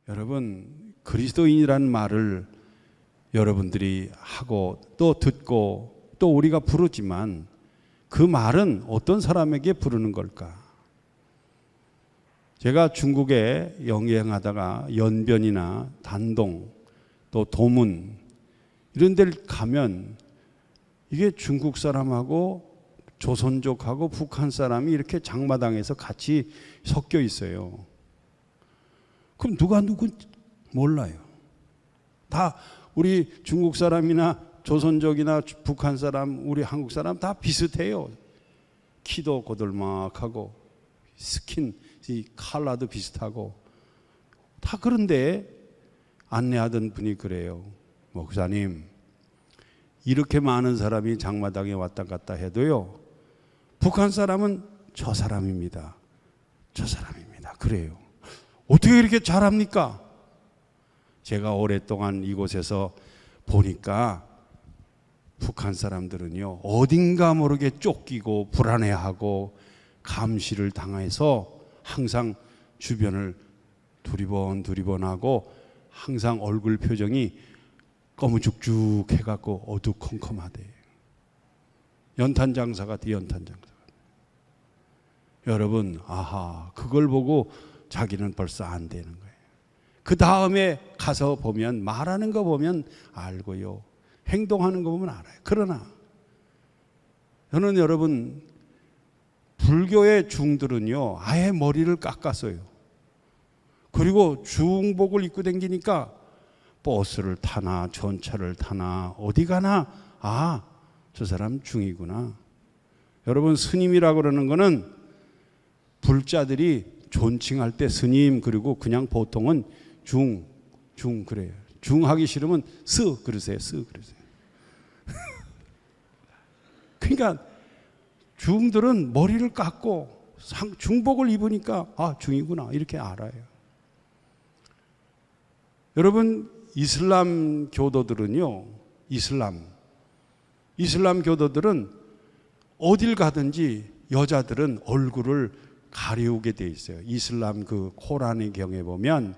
여러분, 그리스도인이라는 말을 여러분들이 하고 또 듣고 또 우리가 부르지만 그 말은 어떤 사람에게 부르는 걸까? 제가 중국에 여행하다가 연변이나 단동 또 도문 이런 데를 가면 이게 중국 사람하고 조선족하고 북한 사람이 이렇게 장마당에서 같이 섞여 있어요. 그럼 누가 누군지 몰라요. 다 우리 중국 사람이나 조선족이나 북한 사람, 우리 한국 사람 다 비슷해요. 키도 고들막하고 스킨, 이 컬러도 비슷하고 다. 그런데 안내하던 분이 그래요. 목사님, 이렇게 많은 사람이 장마당에 왔다 갔다 해도요, 북한 사람은 저 사람입니다. 저 사람입니다. 그래요. 어떻게 이렇게 잘합니까? 제가 오랫동안 이곳에서 보니까 북한 사람들은요, 어딘가 모르게 쫓기고 불안해하고 감시를 당해서 항상 주변을 두리번하고 항상 얼굴 표정이 꺼무죽죽 해갖고 어두컴컴하대. 연탄장사 같아, 연탄장사. 여러분, 아하, 그걸 보고 자기는 벌써 안 되는 거예요. 그 다음에 가서 보면, 말하는 거 보면 알고요, 행동하는 거 보면 알아요. 그러나 저는 여러분, 불교의 중들은요, 아예 머리를 깎았어요. 그리고 중복을 입고 다니니까 버스를 타나 전차를 타나 어디 가나, 아, 저 사람 중이구나. 여러분, 스님이라고 그러는 거는 불자들이 존칭할 때 스님, 그리고 그냥 보통은 중 그래요. 중 하기 싫으면 스 그러세요. 그러니까 중들은 머리를 깎고 중복을 입으니까 아, 중이구나 이렇게 알아요. 여러분, 이슬람 교도들은요, 이슬람 교도들은 어딜 가든지 여자들은 얼굴을 가리우게 돼 있어요. 이슬람 그 코란의 경에 보면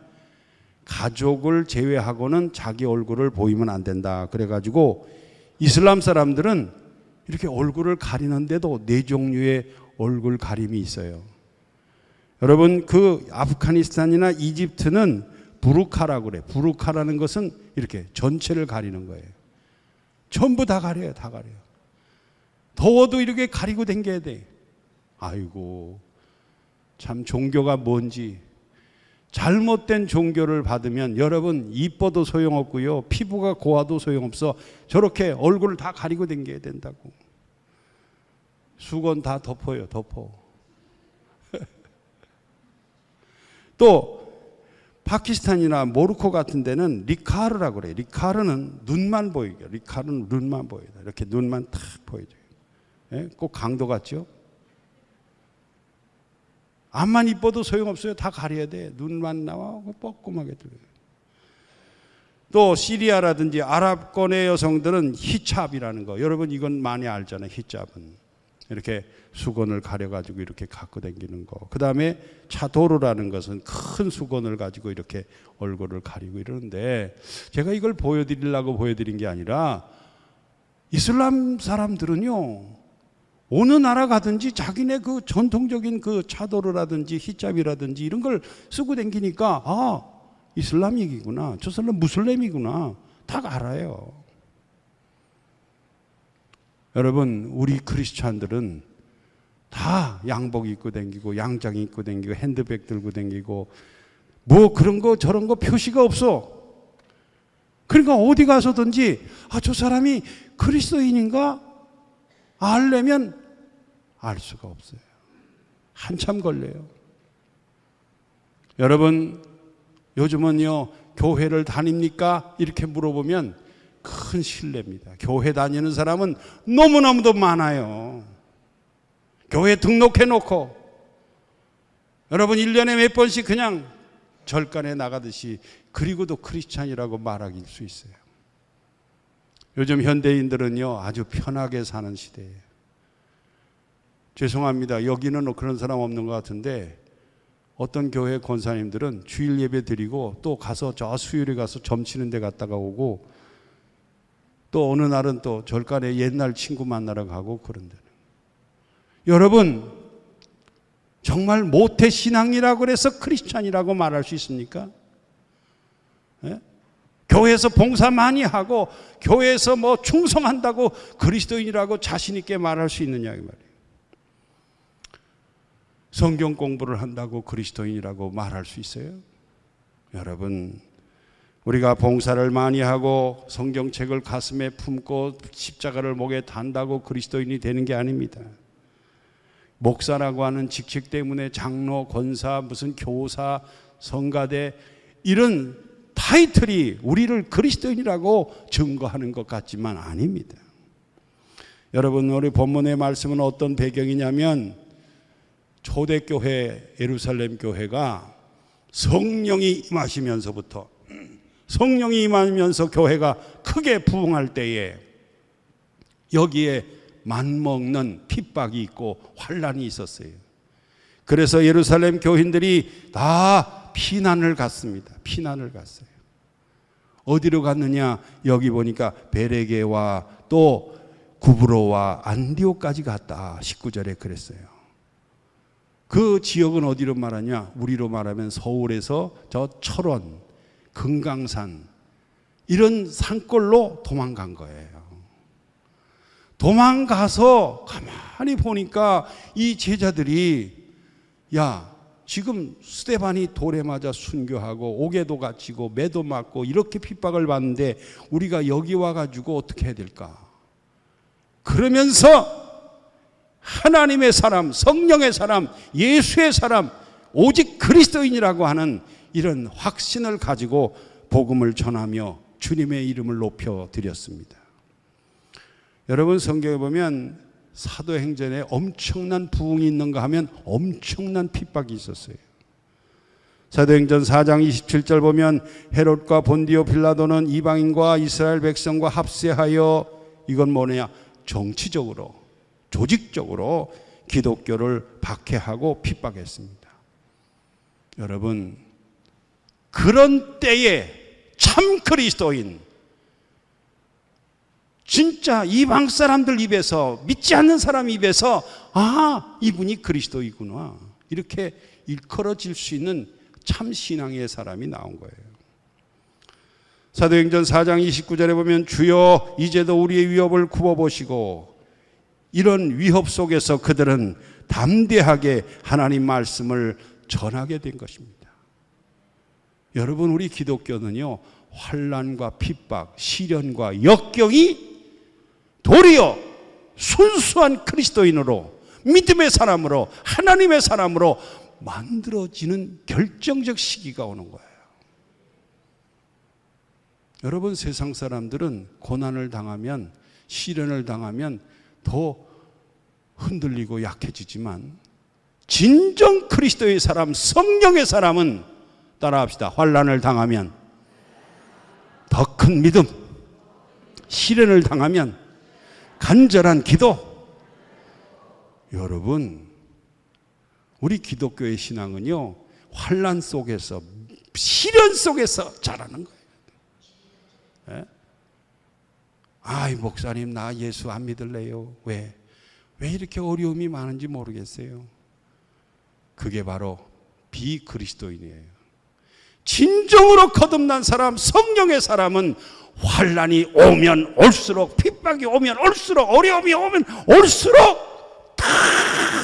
가족을 제외하고는 자기 얼굴을 보이면 안 된다. 그래가지고 이슬람 사람들은 이렇게 얼굴을 가리는데도 네 종류의 얼굴 가림이 있어요. 여러분, 그 아프가니스탄이나 이집트는 부르카라고 그래. 부르카라는 것은 이렇게 전체를 가리는 거예요. 전부 다 가려요. 다 가려요. 더워도 이렇게 가리고 다녀야 돼. 아이고, 참 종교가 뭔지. 잘못된 종교를 받으면 여러분, 이뻐도 소용없고요, 피부가 고와도 소용없어. 저렇게 얼굴을 다 가리고 다녀야 된다고. 수건 다 덮어요. 덮어. 또 파키스탄이나 모로코 같은 데는 리카르라고 그래요. 리카르는 눈만 보이게. 리카르는 눈만 보여요. 이렇게 눈만 탁 보여줘요. 예? 꼭 강도 같죠? 앞만 이뻐도 소용없어요. 다 가려야 돼. 눈만 나와 뻐끔하게 들려요. 또 시리아라든지 아랍권의 여성들은 히잡이라는 거, 여러분 이건 많이 알잖아요. 히잡은 이렇게 수건을 가려가지고 이렇게 갖고 다니는 거. 그 다음에 차도르라는 것은 큰 수건을 가지고 이렇게 얼굴을 가리고 이러는데, 제가 이걸 보여드리려고 보여드린 게 아니라 이슬람 사람들은요, 어느 나라 가든지 자기네 그 전통적인 그 차도르라든지 히잡이라든지 이런 걸 쓰고 다니니까 아, 이슬람이구나, 저 사람 무슬림이구나 다 알아요. 여러분, 우리 크리스찬들은 다 양복 입고 다니고 양장 입고 다니고 핸드백 들고 다니고 뭐 그런 거 저런 거 표시가 없어. 그러니까 어디 가서든지 아, 저 사람이 그리스도인인가 알려면 알 수가 없어요. 한참 걸려요. 여러분, 요즘은요, 교회를 다닙니까? 이렇게 물어보면 큰 신뢰입니다. 교회 다니는 사람은 너무너무도 많아요. 교회 등록해 놓고 여러분 1년에 몇 번씩 그냥 절간에 나가듯이, 그리고도 크리스찬이라고 말하길 수 있어요. 요즘 현대인들은요, 아주 편하게 사는 시대예요. 죄송합니다. 여기는 그런 사람 없는 것 같은데 어떤 교회 권사님들은 주일 예배 드리고 또 가서 저 수요일에 가서 점치는 데 갔다가 오고 또 어느 날은 또 절간에 옛날 친구 만나러 가고 그런데 여러분 정말 모태 신앙이라고 그래서 크리스찬이라고 말할 수 있습니까? 예? 교회에서 봉사 많이 하고 교회에서 뭐 충성한다고 그리스도인이라고 자신 있게 말할 수 있느냐 이 말이에요. 성경 공부를 한다고 그리스도인이라고 말할 수 있어요? 여러분 우리가 봉사를 많이 하고 성경책을 가슴에 품고 십자가를 목에 단다고 그리스도인이 되는 게 아닙니다. 목사라고 하는 직책 때문에 장로, 권사, 무슨 교사, 성가대 이런 타이틀이 우리를 그리스도인이라고 증거하는 것 같지만 아닙니다. 여러분 우리 본문의 말씀은 어떤 배경이냐면 초대교회 예루살렘 교회가 성령이 임하시면서부터 성령이 임하면서 교회가 크게 부흥할 때에 여기에 맞먹는 핍박이 있고 환란이 있었어요. 그래서 예루살렘 교인들이 다 피난을 갔습니다. 피난을 갔어요. 어디로 갔느냐? 여기 보니까 베레게와 또 구브로와 안디옥까지 갔다. 19절에 그랬어요. 그 지역은 어디로 말하냐? 우리로 말하면 서울에서 저 철원, 금강산 이런 산골로 도망간 거예요. 도망가서 가만히 보니까 이 제자들이 야 지금 스데반이 돌에 맞아 순교하고 옥에도 갇히고 매도 맞고 이렇게 핍박을 받는데 우리가 여기 와가지고 어떻게 해야 될까? 그러면서 하나님의 사람, 성령의 사람, 예수의 사람, 오직 그리스도인이라고 하는 이런 확신을 가지고 복음을 전하며 주님의 이름을 높여드렸습니다. 여러분 성경에 보면 사도행전에 엄청난 부흥이 있는가 하면 엄청난 핍박이 있었어요. 사도행전 4장 27절 보면 헤롯과 본디오 빌라도는 이방인과 이스라엘 백성과 합세하여 이건 뭐냐? 정치적으로 조직적으로 기독교를 박해하고 핍박했습니다. 여러분 그런 때에 참 그리스도인 진짜 이방 사람들 입에서 믿지 않는 사람 입에서 아 이분이 그리스도이구나 이렇게 일컬어질 수 있는 참 신앙의 사람이 나온 거예요. 사도행전 4장 29절에 보면 주여 이제도 우리의 위협을 굽어보시고 이런 위협 속에서 그들은 담대하게 하나님 말씀을 전하게 된 것입니다. 여러분 우리 기독교는요 환난과 핍박, 시련과 역경이 도리어 순수한 그리스도인으로 믿음의 사람으로 하나님의 사람으로 만들어지는 결정적 시기가 오는 거예요. 여러분 세상 사람들은 고난을 당하면 시련을 당하면 더 흔들리고 약해지지만 진정 그리스도의 사람, 성령의 사람은 따라합시다. 환난을 당하면 더 큰 믿음, 시련을 당하면 간절한 기도. 여러분 우리 기독교의 신앙은요 환난 속에서 시련 속에서 자라는 거예요. 예? 아이 목사님 나 예수 안 믿을래요. 왜 이렇게 어려움이 많은지 모르겠어요. 그게 바로 비그리스도인이에요. 진정으로 거듭난 사람, 성령의 사람은 환난이 오면 올수록 핍박이 오면 올수록 어려움이 오면 올수록 다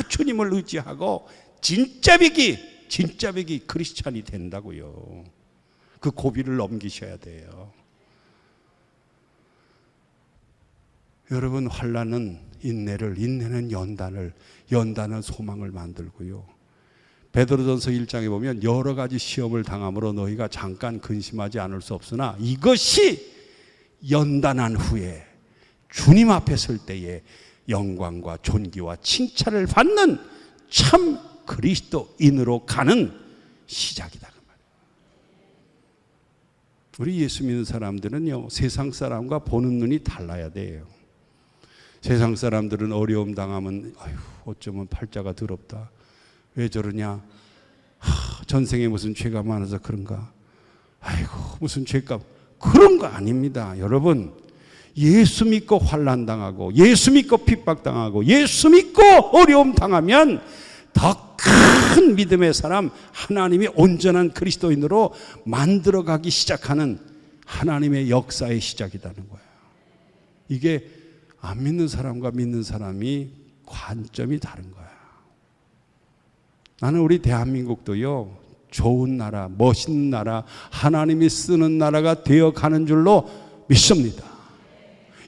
주님을 의지하고 진짜 비기 크리스찬이 된다고요. 그 고비를 넘기셔야 돼요. 여러분 환난은 인내는 연단은 소망을 만들고요. 베드로전서 1장에 보면 여러 가지 시험을 당함으로 너희가 잠깐 근심하지 않을 수 없으나 이것이 연단한 후에 주님 앞에 설 때에 영광과 존귀와 칭찬을 받는 참 그리스도인으로 가는 시작이다. 우리 예수 믿는 사람들은요 세상 사람과 보는 눈이 달라야 돼요. 세상 사람들은 어려움 당하면 아휴 어쩌면 팔자가 더럽다. 왜 저러냐? 전생에 무슨 죄가 많아서 그런가? 아이고 무슨 죄가 그런 거 아닙니다. 여러분 예수 믿고 환난 당하고 예수 믿고 핍박 당하고 예수 믿고 어려움 당하면 더 큰 믿음의 사람, 하나님이 온전한 그리스도인으로 만들어가기 시작하는 하나님의 역사의 시작이라는 거예요. 이게 안 믿는 사람과 믿는 사람이 관점이 다른 거야. 나는 우리 대한민국도요, 좋은 나라, 멋있는 나라, 하나님이 쓰는 나라가 되어가는 줄로 믿습니다.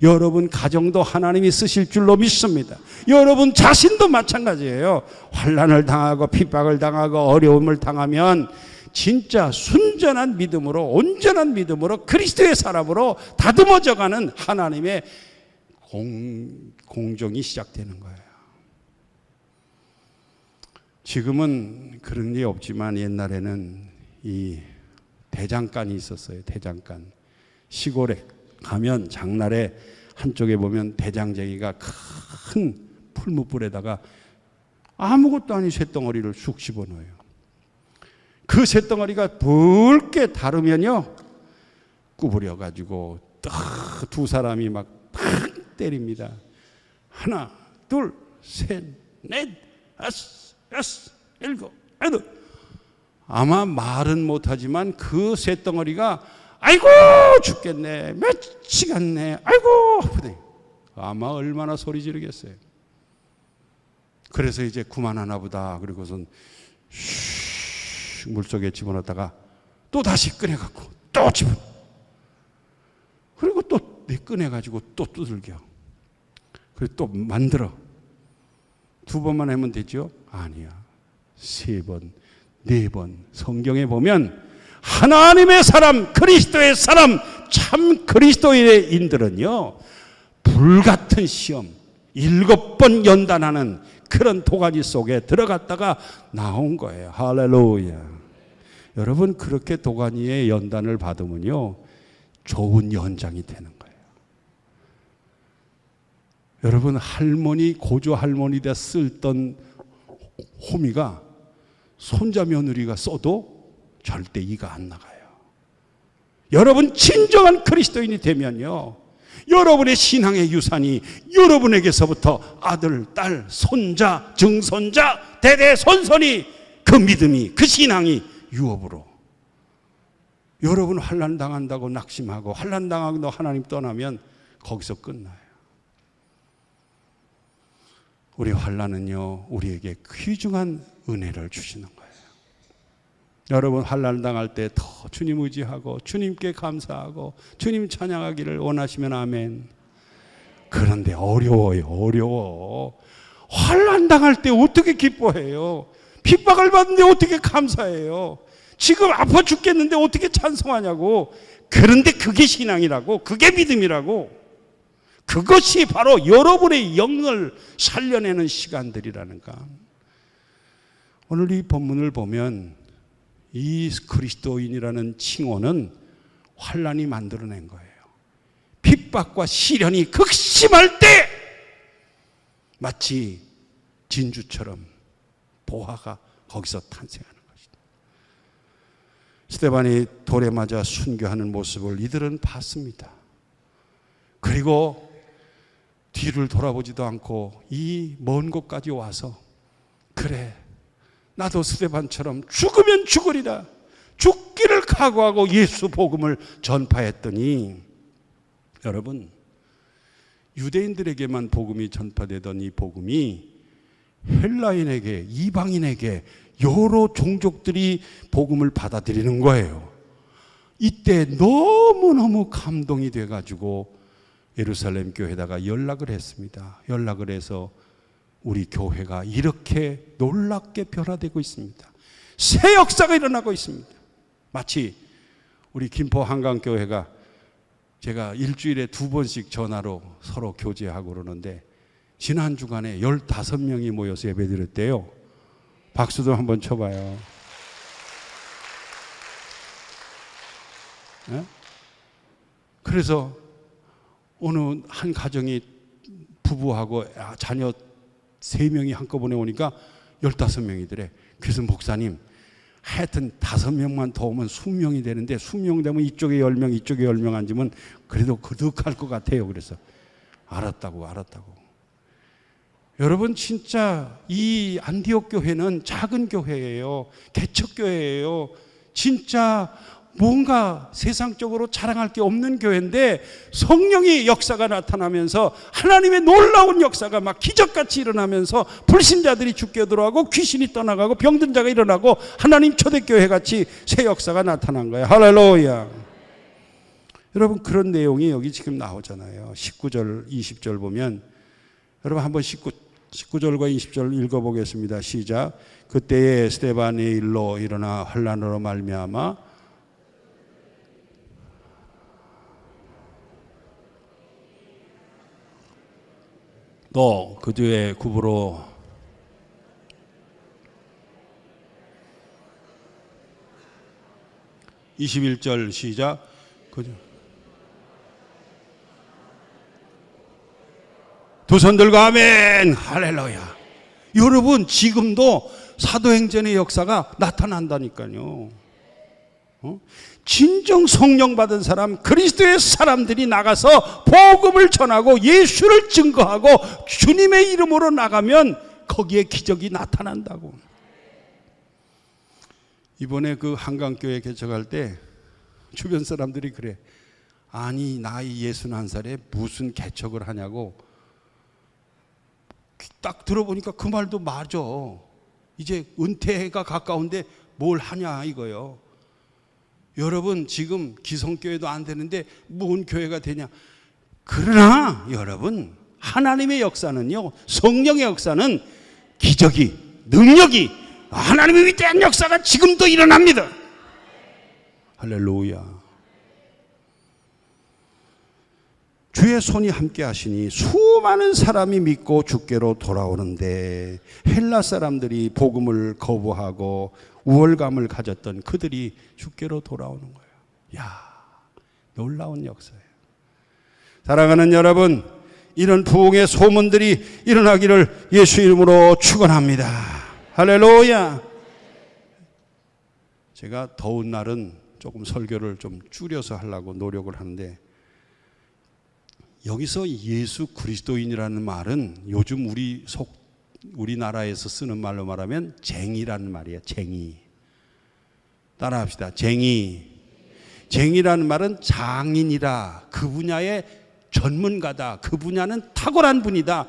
여러분 가정도 하나님이 쓰실 줄로 믿습니다. 여러분 자신도 마찬가지예요. 환난을 당하고 핍박을 당하고 어려움을 당하면 진짜 순전한 믿음으로, 온전한 믿음으로 그리스도의 사람으로 다듬어져가는 하나님의 공정이 시작되는 거예요. 지금은 그런 게 없지만 옛날에는 이 대장간이 있었어요. 대장간. 시골에 가면 장날에 한쪽에 보면 대장쟁이가 큰 풀무불에다가 아무것도 아닌 쇳덩어리를 쑥 집어넣어요. 그 쇳덩어리가 붉게 다르면요 구부려가지고 딱 두 사람이 막 팍 때립니다. 하나 둘 셋 넷 다섯 여섯 일곱 여덟. 아마 말은 못하지만 그 쇳덩어리가 아이고 죽겠네 며칠갔네 아이고 아마 얼마나 소리 지르겠어요. 그래서 이제 그만하나 보다 그리고선 물속에 집어넣다가 또 다시 꺼내갖고 또 집어넣어. 그리고 또 꺼내가지고 또 두들겨. 그리고 또 만들어. 2번만 하면 되죠? 아니야. 3번, 4번. 성경에 보면 하나님의 사람, 그리스도의 사람, 참 그리스도인들은요 불같은 시험 7번 연단하는 그런 도가니 속에 들어갔다가 나온 거예요. 할렐루야. 여러분 그렇게 도가니의 연단을 받으면요 좋은 연장이 되는 거예요. 여러분 할머니 고조 할머니가 쓰던 호미가 손자 며느리가 써도 절대 이가 안 나가요. 여러분 진정한 그리스도인이 되면요 여러분의 신앙의 유산이 여러분에게서부터 아들, 딸, 손자, 증손자, 대대손손이 그 믿음이 그 신앙이 유업으로. 여러분 환난 당한다고 낙심하고 환난 당하고 하나님 떠나면 거기서 끝나요. 우리 환난은요 우리에게 귀중한 은혜를 주시는 거예요. 여러분 환난 당할 때 더 주님 의지하고 주님께 감사하고 주님 찬양하기를 원하시면 아멘. 그런데 어려워. 환난 당할 때 어떻게 기뻐해요? 핍박을 받는데 어떻게 감사해요? 지금 아파 죽겠는데 어떻게 찬송하냐고. 그런데 그게 신앙이라고, 그게 믿음이라고. 그것이 바로 여러분의 영을 살려내는 시간들이라는가. 오늘 이 본문을 보면 이 그리스도인이라는 칭호는 환난이 만들어낸 거예요. 핍박과 시련이 극심할 때 마치 진주처럼 보화가 거기서 탄생하는 것이다. 스데반이 돌에 맞아 순교하는 모습을 이들은 봤습니다. 그리고 뒤를 돌아보지도 않고 이 먼 곳까지 와서 그래 나도 스데반처럼 죽으면 죽으리라 죽기를 각오하고 예수 복음을 전파했더니 여러분 유대인들에게만 복음이 전파되던 이 복음이 헬라인에게 이방인에게 여러 종족들이 복음을 받아들이는 거예요. 이때 너무너무 감동이 돼가지고 예루살렘 교회에다가 연락을 했습니다. 연락을 해서 우리 교회가 이렇게 놀랍게 변화되고 있습니다. 새 역사가 일어나고 있습니다. 마치 우리 김포 한강교회가 제가 일주일에 2번씩 전화로 서로 교제하고 그러는데 지난 주간에 15명이 모여서 예배드렸대요. 박수도 한번 쳐봐요. 네? 그래서 어느 한 가정이 부부하고 자녀 3명이 한꺼번에 오니까 15명이더래. 그래서 목사님 하여튼 5명만 더 오면 20명이 되는데 20명 되면 이쪽에 10명 이쪽에 10명 앉으면 그래도 거듭할 것 같아요. 그래서 알았다고. 여러분 진짜 이 안디옥 교회는 작은 교회예요. 개척교회예요. 진짜 뭔가 세상적으로 자랑할 게 없는 교회인데 성령의 역사가 나타나면서 하나님의 놀라운 역사가 막 기적같이 일어나면서 불신자들이 죽게 들어가고 귀신이 떠나가고 병든 자가 일어나고 하나님 초대교회 같이 새 역사가 나타난 거예요. 할렐루야. 여러분 그런 내용이 여기 지금 나오잖아요. 19절 20절 보면 여러분 한번 19절과 20절 읽어보겠습니다. 시작. 그때에 스데반의 일로 일어나 환난으로 말미암아 또 그 뒤에 굽으로 (21절) 시작. 두 손 들고 아멘. 할렐루야. 여러분 지금도 사도행전의 역사가 나타난다니까요. 진정 성령 받은 사람, 그리스도의 사람들이 나가서 복음을 전하고 예수를 증거하고 주님의 이름으로 나가면 거기에 기적이 나타난다고. 이번에 그 한강교회 개척할 때 주변 사람들이 그래. 아니 나이 61살에 무슨 개척을 하냐고. 딱 들어보니까 그 말도 맞아. 이제 은퇴가 가까운데 뭘 하냐 이거요. 여러분 지금 기성교회도 안 되는데 뭔 교회가 되냐. 그러나 여러분 하나님의 역사는요, 성령의 역사는 기적이, 능력이, 하나님의 위대한 역사가 지금도 일어납니다. 할렐루야. 주의 손이 함께 하시니 수많은 사람이 믿고 주께로 돌아오는데 헬라 사람들이 복음을 거부하고 우월감을 가졌던 그들이 주께로 돌아오는 거예요. 야, 놀라운 역사예요. 사랑하는 여러분, 이런 부흥의 소문들이 일어나기를 예수 이름으로 축원합니다. 할렐루야. 제가 더운 날은 조금 설교를 좀 줄여서 하려고 노력을 하는데, 여기서 예수 그리스도인이라는 말은 요즘 우리나라에서 쓰는 말로 말하면 쟁이라는 말이에요. 쟁이. 따라합시다. 쟁이. 쟁이라는 말은 장인이라, 그 분야의 전문가다, 그 분야는 탁월한 분이다,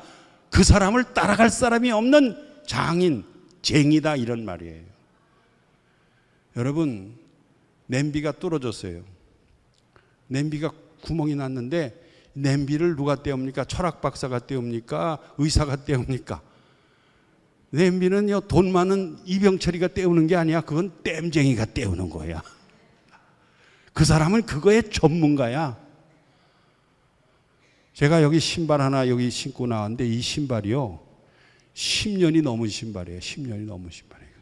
그 사람을 따라갈 사람이 없는 장인, 쟁이다, 이런 말이에요. 여러분, 냄비가 떨어졌어요. 냄비가 구멍이 났는데 냄비를 누가 떼웁니까? 철학 박사가 떼웁니까? 의사가 떼웁니까? 냄비는요, 돈 많은 이병철이가 떼우는 게 아니야. 그건 땜쟁이가 떼우는 거야. 그 사람은 그거의 전문가야. 제가 여기 신발 하나 여기 신고 나왔는데 이 신발이요, 10년이 넘은 신발이에요. 10년이 넘은 신발이에요.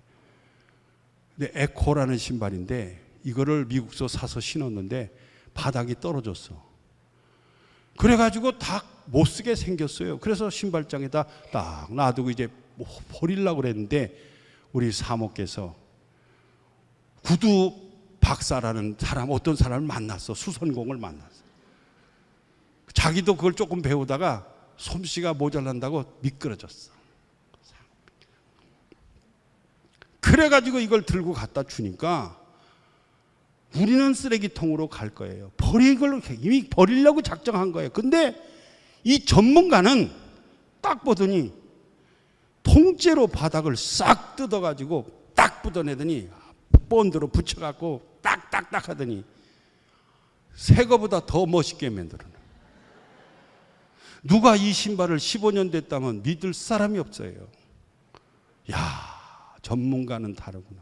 근데 에코라는 신발인데 이거를 미국서 사서 신었는데 바닥이 떨어졌어. 그래가지고 다 못 쓰게 생겼어요. 그래서 신발장에다 딱 놔두고 이제 버리려고 그랬는데 우리 사모께서 구두 박사라는 사람, 어떤 사람을 만났어. 수선공을 만났어. 자기도 그걸 조금 배우다가 솜씨가 모자란다고 미끄러졌어. 그래가지고 이걸 들고 갖다 주니까 우리는 쓰레기통으로 갈 거예요. 이미 버리려고 작정한 거예요. 근데 이 전문가는 딱 보더니 통째로 바닥을 싹 뜯어가지고 딱 뜯어내더니 본드로 붙여갖고 딱딱딱 하더니 새 거보다 더 멋있게 만들어놔. 누가 이 신발을 15년 됐다면 믿을 사람이 없어요. 야, 전문가는 다르구나.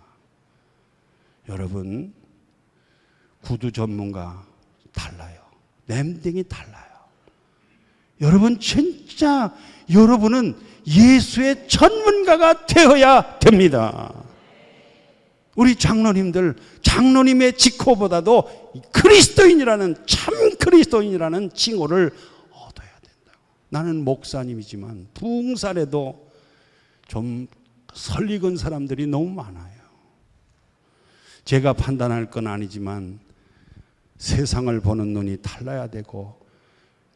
여러분, 구두 전문가 달라요. 냄딩이 달라요. 여러분, 진짜 여러분은 예수의 전문가가 되어야 됩니다. 우리 장로님들, 장로님의 직호보다도 그리스도인이라는, 참 그리스도인이라는 칭호를 얻어야 된다고. 나는 목사님이지만 부흥사례도 좀 설익은 사람들이 너무 많아요. 제가 판단할 건 아니지만 세상을 보는 눈이 달라야 되고,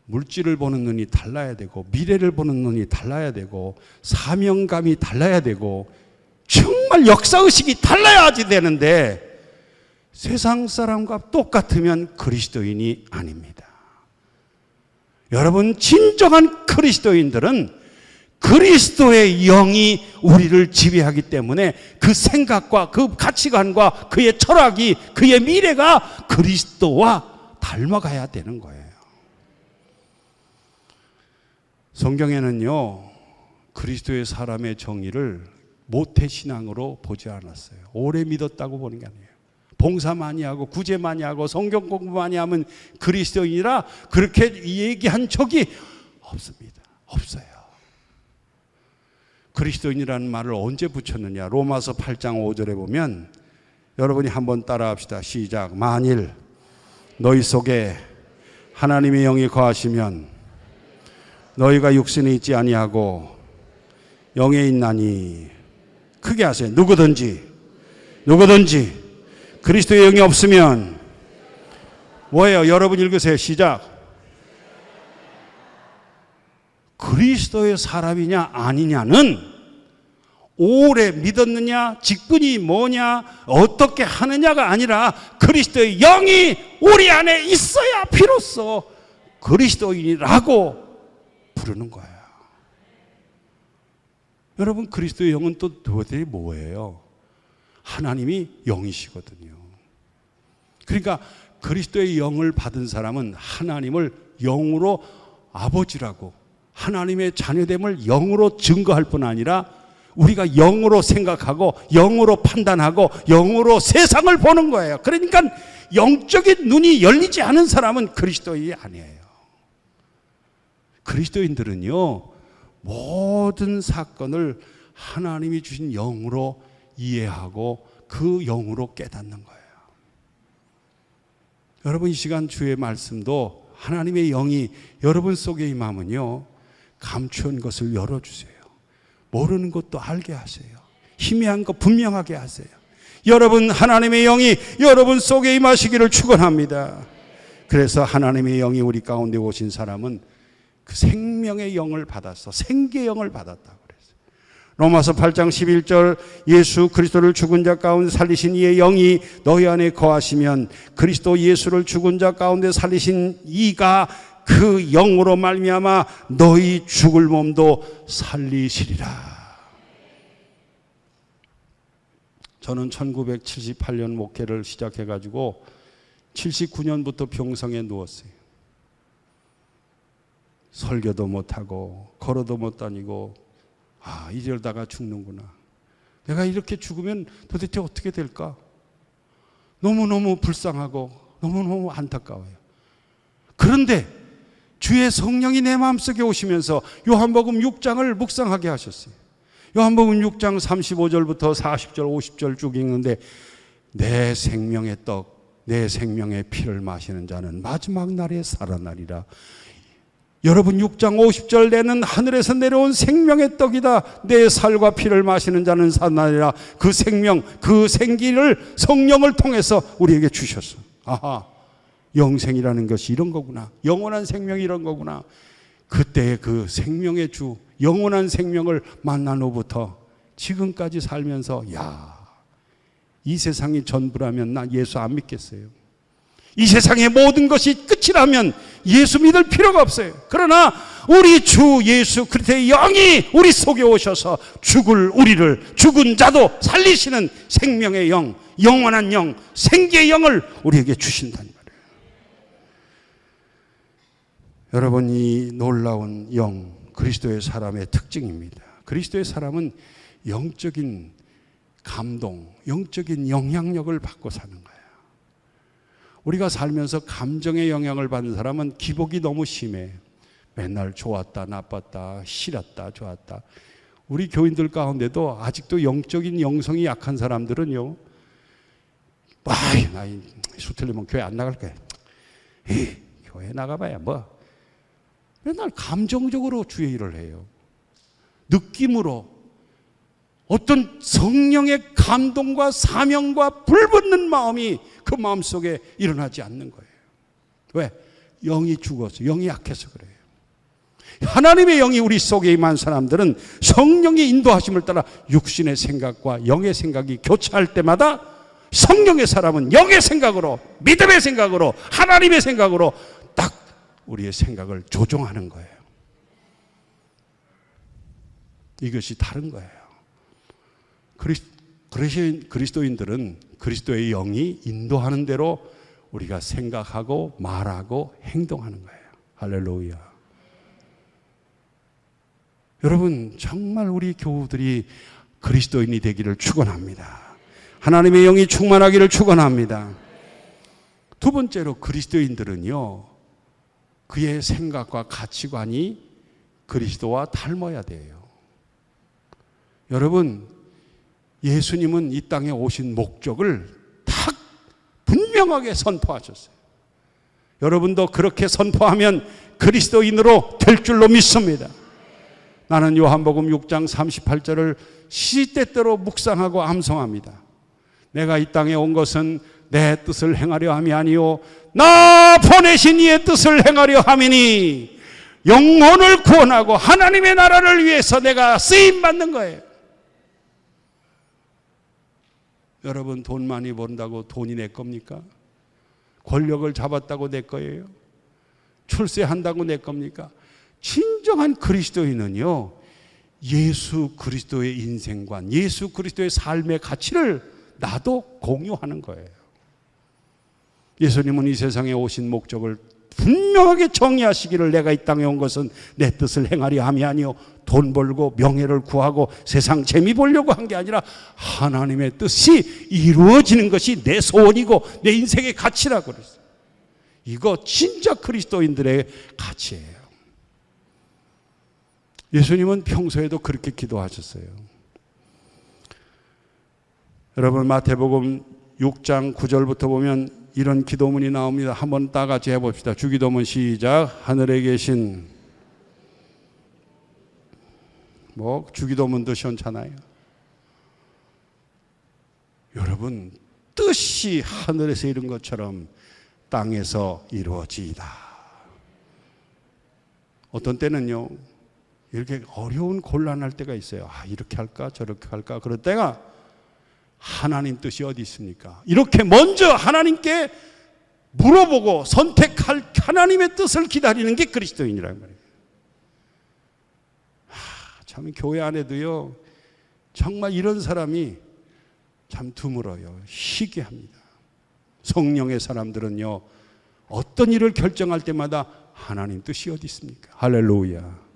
물질을 보는 눈이 달라야 되고, 미래를 보는 눈이 달라야 되고, 사명감이 달라야 되고, 정말 역사의식이 달라야지 되는데, 세상 사람과 똑같으면 그리스도인이 아닙니다. 여러분, 진정한 그리스도인들은 그리스도의 영이 우리를 지배하기 때문에 그 생각과 그 가치관과 그의 철학이, 그의 미래가 그리스도와 닮아가야 되는 거예요. 성경에는요, 그리스도의 사람의 정의를 모태신앙으로 보지 않았어요. 오래 믿었다고 보는 게 아니에요. 봉사 많이 하고 구제 많이 하고 성경 공부 많이 하면 그리스도인이라 그렇게 얘기한 적이 없습니다. 없어요. 그리스도인이라는 말을 언제 붙였느냐? 로마서 8장 5절에 보면, 여러분이 한번 따라합시다. 시작. 만일 너희 속에 하나님의 영이 거하시면 너희가 육신에 있지 아니하고 영에 있나니. 크게 하세요. 누구든지 그리스도의 영이 없으면 뭐예요? 여러분 읽으세요. 시작. 그리스도의 사람이냐 아니냐는 오래 믿었느냐, 직분이 뭐냐, 어떻게 하느냐가 아니라 그리스도의 영이 우리 안에 있어야 비로소 그리스도인이라고 부르는 거예요. 여러분, 그리스도의 영은 또 도대체 뭐예요? 하나님이 영이시거든요. 그러니까 그리스도의 영을 받은 사람은 하나님을 영으로 아버지라고, 하나님의 자녀됨을 영으로 증거할 뿐 아니라 우리가 영으로 생각하고 영으로 판단하고 영으로 세상을 보는 거예요. 그러니까 영적인 눈이 열리지 않은 사람은 그리스도인이 아니에요. 그리스도인들은요, 모든 사건을 하나님이 주신 영으로 이해하고 그 영으로 깨닫는 거예요. 여러분, 이 시간 주의 말씀도 하나님의 영이 여러분 속에 임하면요, 감추은 것을 열어주세요. 모르는 것도 알게 하세요. 희미한 것 분명하게 하세요. 여러분, 하나님의 영이 여러분 속에 임하시기를 축원합니다. 그래서 하나님의 영이 우리 가운데 오신 사람은 그 생명의 영을 받았어. 생계의 영을 받았다고 그랬어요. 로마서 8장 11절, 예수 그리스도를 죽은 자 가운데 살리신 이의 영이 너희 안에 거하시면 그리스도 예수를 죽은 자 가운데 살리신 이가 그 영으로 말미암아 너희 죽을 몸도 살리시리라. 저는 1978년 목회를 시작해가지고 79년부터 병성에 누웠어요. 설교도 못하고 걸어도 못 다니고, 이러다가 죽는구나. 내가 이렇게 죽으면 도대체 어떻게 될까? 너무너무 불쌍하고 너무너무 안타까워요. 그런데 주의 성령이 내 마음속에 오시면서 요한복음 6장을 묵상하게 하셨어요. 요한복음 6장 35절부터 40절 50절 쭉 읽는데, 내 생명의 떡, 내 생명의 피를 마시는 자는 마지막 날에 살아나리라. 여러분, 6장 50절, 내는 하늘에서 내려온 생명의 떡이다. 내 살과 피를 마시는 자는 살아나리라. 그 생명, 그 생기를 성령을 통해서 우리에게 주셨어. 아하, 영생이라는 것이 이런 거구나. 영원한 생명이 이런 거구나. 그때의 그 생명의 주, 영원한 생명을 만난 후부터 지금까지 살면서, 이 세상이 전부라면 나 예수 안 믿겠어요. 이 세상의 모든 것이 끝이라면 예수 믿을 필요가 없어요. 그러나 우리 주 예수 그리스도의 영이 우리 속에 오셔서 우리를 죽은 자도 살리시는 생명의 영, 영원한 영, 생기의 영을 우리에게 주신다는 말이에요. 여러분, 이 놀라운 영, 그리스도의 사람의 특징입니다. 그리스도의 사람은 영적인 감동, 영적인 영향력을 받고 사는 거예요. 우리가 살면서 감정의 영향을 받는 사람은 기복이 너무 심해. 맨날 좋았다, 나빴다, 싫었다, 좋았다. 우리 교인들 가운데도 아직도 영적인 영성이 약한 사람들은요, 나 수틀리면 교회 안 나갈 거야. 교회 나가봐야 뭐. 맨날 감정적으로 주의 일을 해요. 느낌으로. 어떤 성령의 감동과 사명과 불붙는 마음이 그 마음속에 일어나지 않는 거예요. 왜? 영이 죽어서, 영이 약해서 그래요. 하나님의 영이 우리 속에 임한 사람들은 성령의 인도하심을 따라 육신의 생각과 영의 생각이 교차할 때마다 성령의 사람은 영의 생각으로, 믿음의 생각으로, 하나님의 생각으로 딱 우리의 생각을 조종하는 거예요. 이것이 다른 거예요. 그리스도인들은 그리스도의 영이 인도하는 대로 우리가 생각하고 말하고 행동하는 거예요. 할렐루야. 여러분, 정말 우리 교우들이 그리스도인이 되기를 축원합니다. 하나님의 영이 충만하기를 축원합니다. 두 번째로 그리스도인들은요, 그의 생각과 가치관이 그리스도와 닮아야 돼요. 여러분, 예수님은 이 땅에 오신 목적을 딱 분명하게 선포하셨어요. 여러분도 그렇게 선포하면 그리스도인으로 될 줄로 믿습니다. 나는 요한복음 6장 38절을 시때때로 묵상하고 암송합니다. 내가 이 땅에 온 것은 내 뜻을 행하려 함이 아니요 나 보내신 이의 뜻을 행하려 함이니, 영혼을 구원하고 하나님의 나라를 위해서 내가 쓰임받는 거예요. 여러분, 돈 많이 번다고 돈이 내 겁니까? 권력을 잡았다고 내 거예요? 출세한다고 내 겁니까? 진정한 그리스도인은요, 예수 그리스도의 인생관, 예수 그리스도의 삶의 가치를 나도 공유하는 거예요. 예수님은 이 세상에 오신 목적을 분명하게 정의하시기를, 내가 이 땅에 온 것은 내 뜻을 행하려 함이 아니요 돈 벌고 명예를 구하고 세상 재미 보려고 한 게 아니라 하나님의 뜻이 이루어지는 것이 내 소원이고 내 인생의 가치라고 그랬어요. 이거 진짜 그리스도인들의 가치예요. 예수님은 평소에도 그렇게 기도하셨어요. 여러분, 마태복음 6장 9절부터 보면 이런 기도문이 나옵니다. 한번 다 같이 해봅시다. 주기도문 시작. 하늘에 계신, 주기도문도 시원찮아요. 여러분, 뜻이 하늘에서 이룬 것처럼 땅에서 이루어지이다. 어떤 때는요, 이렇게 어려운 곤란할 때가 있어요. 이렇게 할까 저렇게 할까. 그럴 때가 하나님 뜻이 어디 있습니까? 이렇게 먼저 하나님께 물어보고 선택할 하나님의 뜻을 기다리는 게 그리스도인이라는 말이에요. 참 교회 안에도요, 정말 이런 사람이 참 드물어요. 희귀합니다. 성령의 사람들은요, 어떤 일을 결정할 때마다 하나님 뜻이 어디 있습니까? 할렐루야.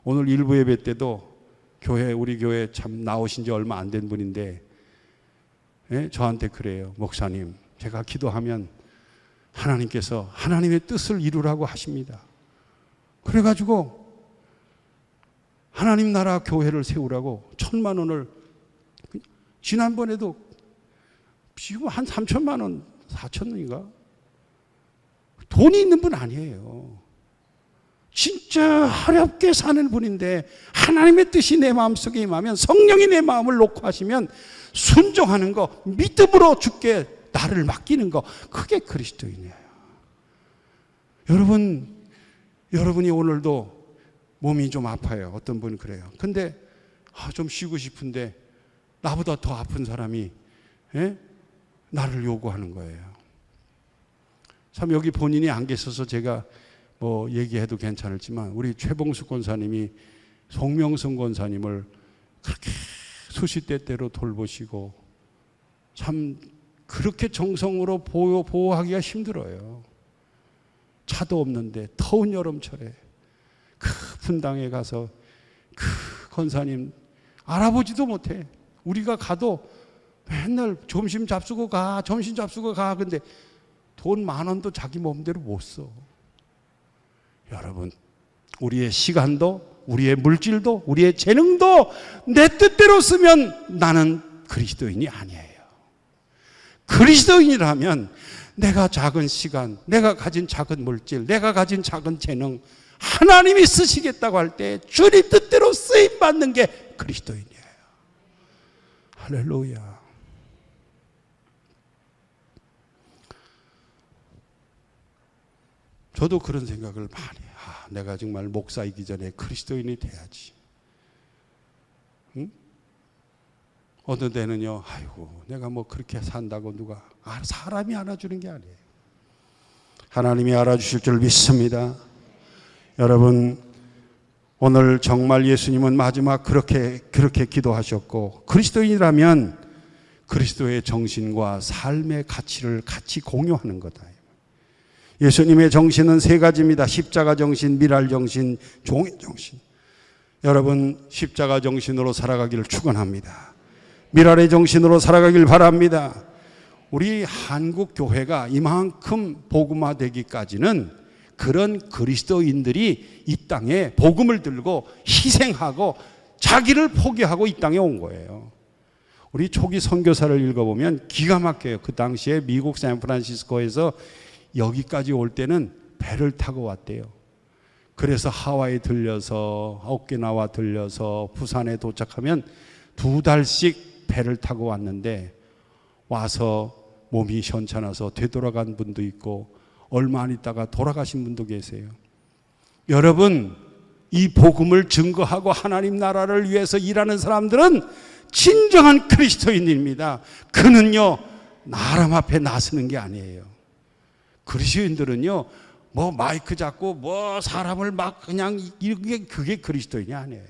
오늘 일부 예배 때도 우리 교회 참 나오신 지 얼마 안 된 분인데, 저한테 그래요. 목사님, 제가 기도하면 하나님께서 하나님의 뜻을 이루라고 하십니다. 그래가지고 하나님 나라 교회를 세우라고 1,000만 원을, 지난번에도 지금 한 3천만 원, 4천 원인가? 돈이 있는 분 아니에요. 진짜 하렵게 사는 분인데 하나님의 뜻이 내 마음속에 임하면, 성령이 내 마음을 놓고 하시면 순종하는 거, 믿음으로 주께 나를 맡기는 거, 그게 그리스도인이에요. 여러분이 오늘도 몸이 좀 아파요. 어떤 분은 그래요. 근데 좀 쉬고 싶은데 나보다 더 아픈 사람이 나를 요구하는 거예요. 참 여기 본인이 안 계셔서 제가 얘기해도 괜찮을지만, 우리 최봉숙 권사님이 송명성 권사님을 그렇게 수시때때로 돌보시고, 참 그렇게 정성으로 보호하기가 힘들어요. 차도 없는데 더운 여름철에 그 분당에 가서 그 권사님 알아보지도 못해. 우리가 가도 맨날 점심 잡수고 가. 근데 돈 10,000원도 자기 몸대로 못 써. 여러분, 우리의 시간도, 우리의 물질도, 우리의 재능도 내 뜻대로 쓰면 나는 그리스도인이 아니에요. 그리스도인이라면 내가 작은 시간, 내가 가진 작은 물질, 내가 가진 작은 재능, 하나님이 쓰시겠다고 할 때 주님 뜻대로 쓰임받는 게 그리스도인이에요. 할렐루야. 저도 그런 생각을 많이 해요. 내가 정말 목사이기 전에 그리스도인이 돼야지. 응? 어느 때는요, 아이고, 내가 뭐 그렇게 산다고 누가, 사람이 알아주는 게 아니에요. 하나님이 알아주실 줄 믿습니다. 여러분, 오늘 정말 예수님은 마지막 그렇게 기도하셨고, 그리스도인이라면 그리스도의 정신과 삶의 가치를 같이 공유하는 거다. 예수님의 정신은 세 가지입니다. 십자가 정신, 미랄 정신, 종의 정신. 여러분, 십자가 정신으로 살아가기를 축원합니다. 미랄의 정신으로 살아가길 바랍니다. 우리 한국 교회가 이만큼 복음화되기까지는 그런 그리스도인들이 이 땅에 복음을 들고 희생하고 자기를 포기하고 이 땅에 온 거예요. 우리 초기 선교사를 읽어보면 기가 막혀요. 그 당시에 미국 샌프란시스코에서 여기까지 올 때는 배를 타고 왔대요. 그래서 하와이 들려서 오키나와 들려서 부산에 도착하면 2달씩 배를 타고 왔는데, 와서 몸이 현찮아서 되돌아간 분도 있고 얼마 안 있다가 돌아가신 분도 계세요. 여러분, 이 복음을 증거하고 하나님 나라를 위해서 일하는 사람들은 진정한 그리스도인입니다. 그는요, 나람 앞에 나서는 게 아니에요. 그리스도인들은요, 뭐 마이크 잡고 뭐 사람을 막 그냥 그게 그리스도인이 아니에요.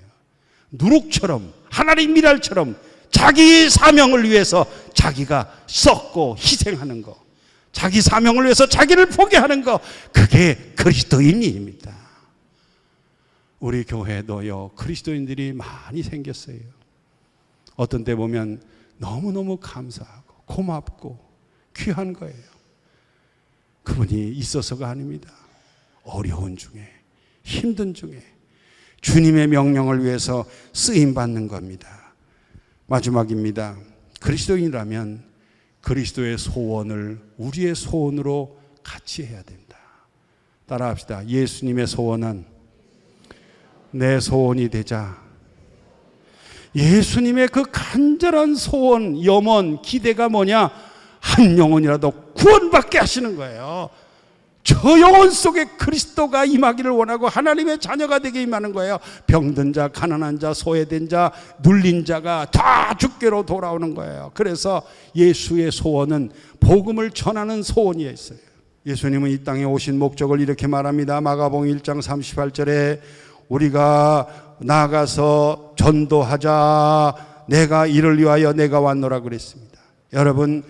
누룩처럼, 하나님 미랄처럼 자기 사명을 위해서 자기가 썩고 희생하는 거, 자기 사명을 위해서 자기를 포기하는 거, 그게 그리스도인입니다. 우리 교회도요, 그리스도인들이 많이 생겼어요. 어떤 때 보면 너무너무 감사하고 고맙고 귀한 거예요. 그분이 있어서가 아닙니다. 어려운 중에, 힘든 중에 주님의 명령을 위해서 쓰임받는 겁니다. 마지막입니다. 그리스도인이라면 그리스도의 소원을 우리의 소원으로 같이 해야 된다. 따라합시다. 예수님의 소원은 내 소원이 되자. 예수님의 그 간절한 소원, 염원, 기대가 뭐냐? 한 영혼이라도 구원받게 하시는 거예요. 저 영혼 속에 그리스도가 임하기를 원하고 하나님의 자녀가 되게 임하는 거예요. 병든 자, 가난한 자, 소외된 자, 눌린 자가 다 주께로 돌아오는 거예요. 그래서 예수의 소원은 복음을 전하는 소원이었어요. 예수님은 이 땅에 오신 목적을 이렇게 말합니다. 마가복음 1장 38절에 우리가 나가서 전도하자, 내가 이를 위하여 내가 왔노라 그랬습니다. 여러분,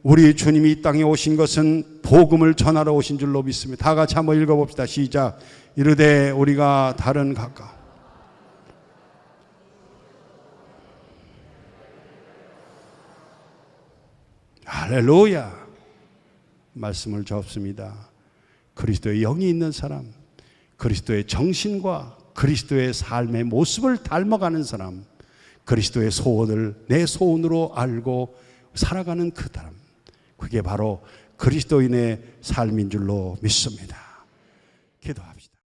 우리 주님이 이 땅에 오신 것은 복음을 전하러 오신 줄로 믿습니다. 다 같이 한번 읽어봅시다. 시작. 이르되 우리가 다른 가까운 할렐루야. 말씀을 접습니다. 그리스도의 영이 있는 사람, 그리스도의 정신과 그리스도의 삶의 모습을 닮아가는 사람, 그리스도의 소원을 내 소원으로 알고 살아가는 그 사람, 그게 바로 그리스도인의 삶인 줄로 믿습니다. 기도합시다.